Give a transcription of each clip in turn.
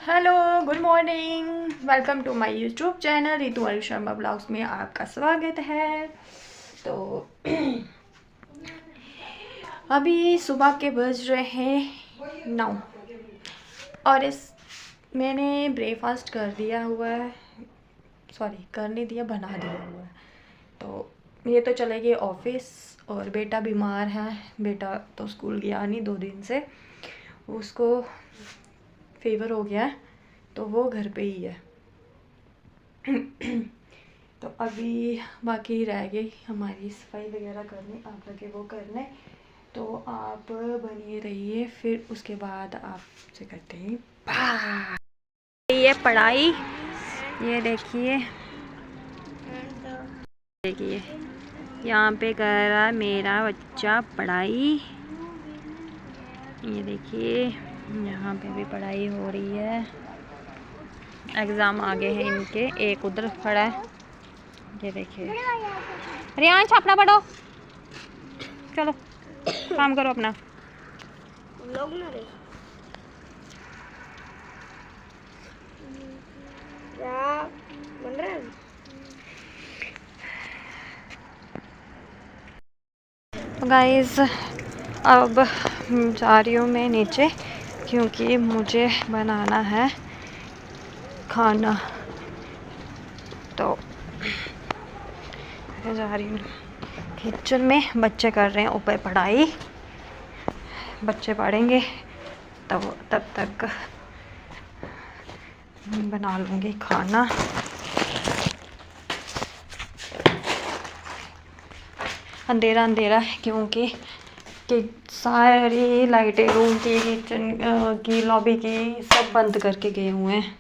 Hello, good morning. Welcome to my YouTube channel Ritu Ali Sharma blogs में आपका स्वागत है। तो अभी सुबह के बज रहे हैं 9 और मैंने ब्रेकफास्ट कर दिया हुआ है। सॉरी, कर नहीं दिया, बना दिया हुआ है। तो ये तो चले गए ऑफिस और बेटा बीमार है। बेटा तो स्कूल गया नहीं 2 दिन से, उसको फीवर हो गया है, तो वो घर पे ही है। तो अभी बाकी रह गई हमारी सफाई वगैरह करनी, आप लगे वो करने। तो आप बनिए रहिए, फिर उसके बाद आपसे करते हैं बाय। ये पढ़ाई, ये देखिए देखिए यहाँ पे कर रहा है मेरा बच्चा पढ़ाई। ये देखिए यहाँ पे भी पढ़ाई हो रही है। एग्ज़ाम आगे हैं इनके, एक उधर खड़ा है। ये देखिए रियांश, अपना पढ़ो, चलो काम करो अपना। क्या बन रहा है? तो गाइस अब जा रही हूँ मैं नीचे, क्योंकि मुझे बनाना है खाना। तो मैं जा रही हूँ किचन में। बच्चे कर रहे हैं ऊपर पढ़ाई, बच्चे पढ़ेंगे तब तक बना लूँगी खाना। अंधेरा अंधेरा है क्योंकि सारी लाइटें रूम की, किचन की, लॉबी की सब बंद करके गए हुए हैं।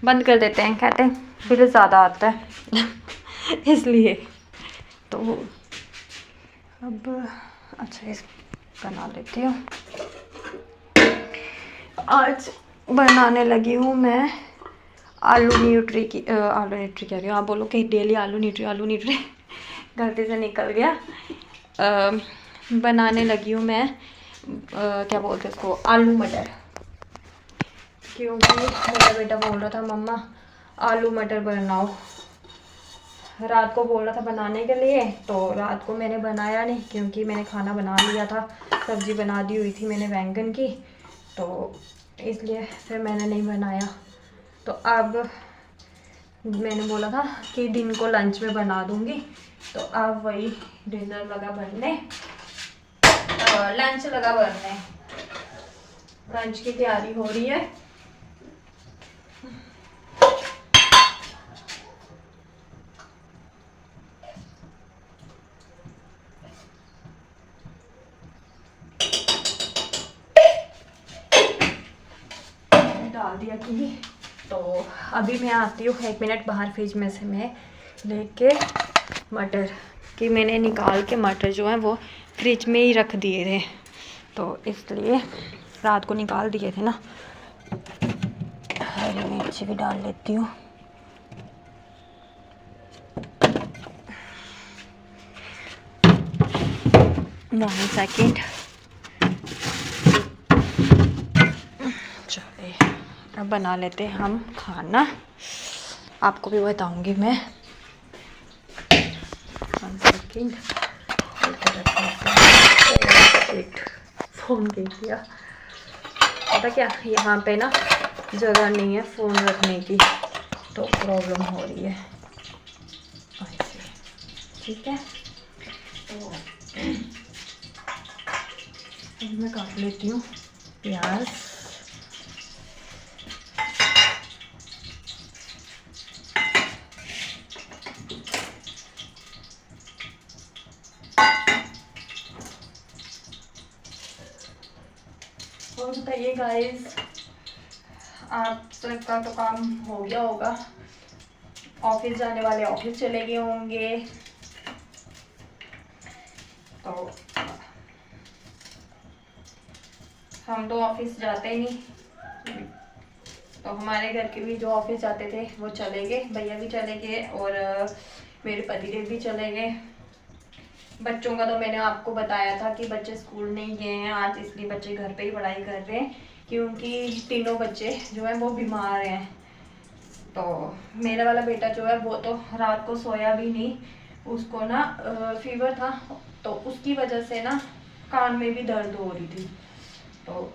बंद कर देते हैं, कहते हैं बिल ज़्यादा आता है इसलिए। तो अब अच्छा इस बना लेती हूँ। आज बनाने लगी हूँ मैं आलू न्यूट्री की। आलू न्यूट्री कह रही हूँ, आप बोलो कि डेली आलू न्यूट्री गलती से निकल गया। बनाने लगी हूँ मैं क्या बोलते हैं उसको, आलू मटर। क्योंकि मेरा बेटा बोल रहा था मम्मा आलू मटर बनाओ, रात को बोल रहा था बनाने के लिए। तो रात को मैंने बनाया नहीं, क्योंकि मैंने खाना बना लिया था, सब्ज़ी बना दी हुई थी मैंने बैंगन की, तो इसलिए फिर मैंने नहीं बनाया। तो अब मैंने बोला था कि दिन को लंच में बना दूंगी, तो अब वही डिनर लगा बनने, लंच लगा बनने, लंच की तैयारी हो रही है। डाल दिया कि तो अभी मैं आती हूँ 1 मिनट बाहर, फ्रिज में से मैं लेके मटर कि मैंने निकाल के मटर जो है वो फ्रिज में ही रख दिए थे, तो इसलिए रात को निकाल दिए थे ना। हरी मिर्ची भी डाल लेती हूँ। वन सेकेंड, चलिए अब बना लेते हैं हम खाना, आपको भी बताऊंगी मैं। 1 सेकेंड, फ़ोन दे दिया। पता क्या, यहाँ पे ना जगह नहीं है फ़ोन रखने की, तो प्रॉब्लम हो रही है ऐसे। ठीक है, तो मैं काट लेती हूँ प्याज। और बताइए गाइस, आप सबका तो काम हो गया होगा, ऑफिस जाने वाले ऑफिस चले गए होंगे। तो हम तो ऑफिस जाते ही नहीं, तो हमारे घर के भी जो ऑफिस जाते थे वो चले गए, भैया भी चले गए और मेरे पतिदेव भी चले गए। बच्चों का तो मैंने आपको बताया था कि बच्चे स्कूल नहीं गए हैं आज, इसलिए बच्चे घर पे ही पढ़ाई कर रहे हैं क्योंकि तीनों बच्चे जो हैं वो बीमार हैं। तो मेरा वाला बेटा जो है वो तो रात को सोया भी नहीं, उसको ना फीवर था, तो उसकी वजह से ना कान में भी दर्द हो रही थी, तो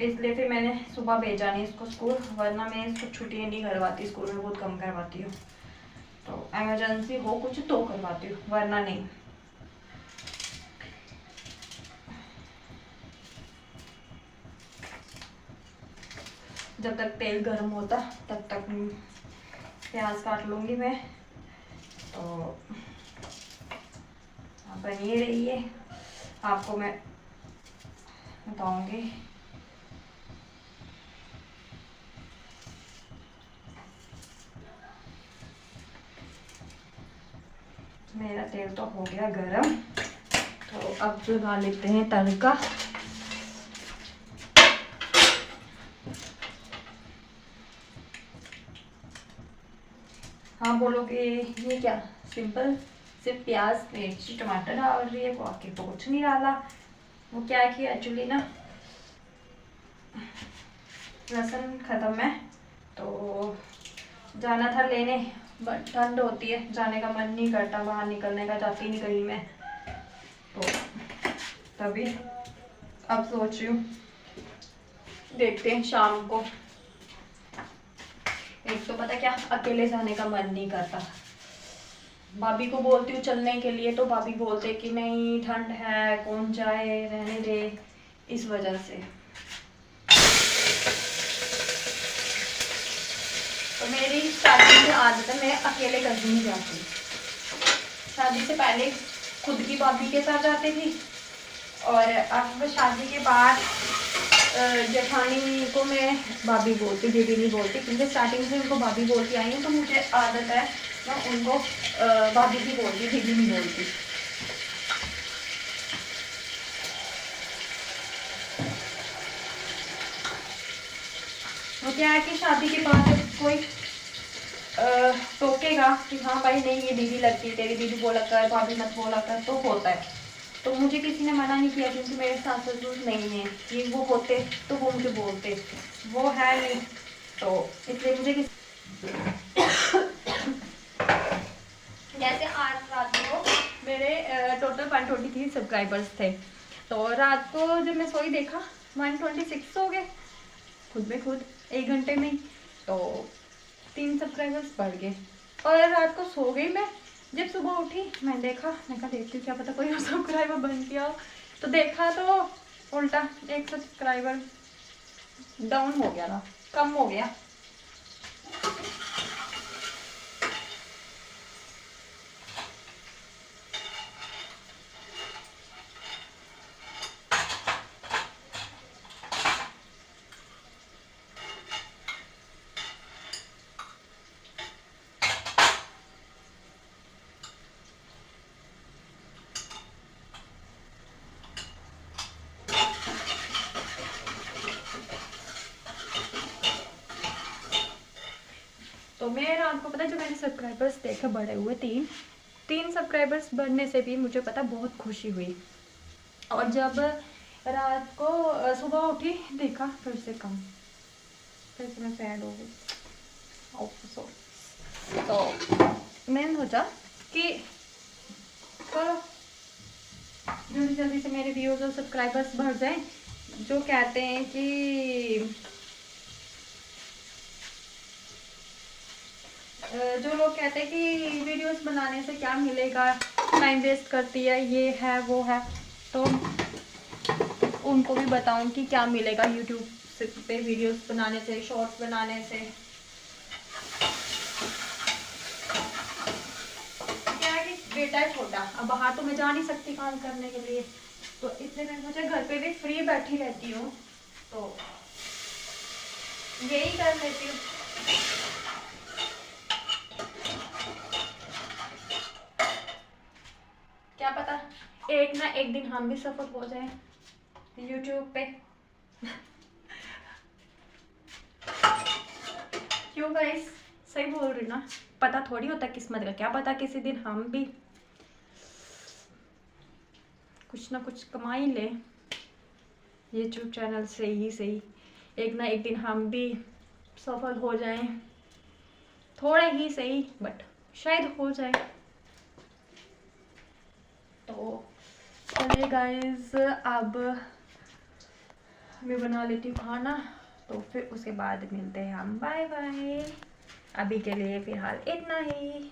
इसलिए फिर मैंने सुबह भेजा नहीं इसको स्कूल, वरना मैं इसको छुट्टी नहीं करवाती, स्कूल में बहुत कम करवाती हूँ। तो इमरजेंसी हो कुछ तो करवाती हूँ, वरना नहीं। जब तक तेल गर्म होता तब तक प्याज काट लूँगी मैं। तो आप बनिए रहिए, आपको मैं बताऊँगी। मेरा तेल तो हो गया गरम, तो अब लगा लेते हैं तड़का। हाँ बोलोगे ये क्या सिंपल सिर्फ प्याज मिर्ची टमाटर डाल रही है, वो आके तो कुछ नहीं डाला। वो क्या है कि एक्चुअली ना लहसुन ख़त्म है, तो जाना था लेने, बट ठंड होती है, जाने का मन नहीं करता, बाहर निकलने का, जाती नहीं कहीं मैं, तो तभी अब सोच रही हूँ देखते हैं शाम को। एक तो पता क्या, अकेले जाने का मन नहीं करता, भाभी को बोलती हूँ चलने के लिए तो भाभी बोलते कि नहीं ठंड है कौन जाए, रहने दे, इस वजह से। तो मेरी स्टार्टिंग की आदत है, मैं अकेले कहीं नहीं जाती। शादी से पहले खुद की भाभी के साथ जाती थी, और अब शादी के बाद जेठानी को मैं भाभी बोलती, दीदी नहीं बोलती, क्योंकि स्टार्टिंग से उनको भाभी बोलती आई हूँ, तो मुझे आदत है मैं उनको भाभी भी बोलती, दीदी नहीं बोलती। तो क्या है कि शादी के बाद जब कोई टोकेगा कि हाँ भाई नहीं ये दीदी लगती, तेरी दीदी बोला कर, भाभी मत बोला कर, तो होता है। तो मुझे किसी ने मना नहीं किया, क्योंकि मेरे सास ससुर नहीं है, ये वो होते तो वो मुझे बोलते, वो है नहीं, तो इसलिए मुझे जैसे आज रात को मेरे टोटल 123 सब्सक्राइबर्स थे, तो रात को जब मैं सोई देखा 126 हो गए खुद में खुद, 1 घंटे में ही, तो 3 सब्सक्राइबर्स बढ़ गए। और रात को सो गई मैं, जब सुबह उठी मैं देखा, मैं कहा देखती हूँ क्या पता कोई और सब्सक्राइबर बन गया हो, तो देखा तो उल्टा 1 सब्सक्राइबर डाउन हो गया था, कम हो गया। तो मैं रात को पता है, जो मैंने सब्सक्राइबर्स देखे बढ़े हुए 3 सब्सक्राइबर्स बढ़ने से भी मुझे पता बहुत खुशी हुई। और जब रात को सुबह उठी देखा फिर से कम, फिर से मैं सैड हो गई। तो मैंने सोचा कि चलो जल्दी जल्दी से मेरे व्यूज़ और सब्सक्राइबर्स बढ़ जाएं। जो कहते हैं कि जो लोग कहते हैं कि वीडियोस बनाने से क्या मिलेगा, टाइम वेस्ट करती है, ये है वो है, तो उनको भी बताऊं कि क्या मिलेगा यूट्यूब पे वीडियोस बनाने से, शॉर्ट्स बनाने से। क्या है कि बेटा है छोटा, अब बाहर तो मैं जा नहीं सकती काम करने के लिए, तो इसलिए मैंने सोचा घर पे भी फ्री बैठी रहती हूँ तो यही कर लेती हूँ। क्या पता एक ना एक दिन हम भी सफल हो जाएं यूट्यूब पे। क्यों गाइस, सही बोल रही ना, पता थोड़ी होता किस्मत का, क्या पता किसी दिन हम भी कुछ ना कुछ कमा ही ले यूट्यूब चैनल से ही सही, एक ना एक दिन हम भी सफल हो जाएं, थोड़े ही सही बट शायद हो जाए। तो चलिए गाइस, अब मैं बना लेती हूँ खाना, तो फिर उसके बाद मिलते हैं हम। बाय बाय, अभी के लिए फ़िलहाल इतना ही।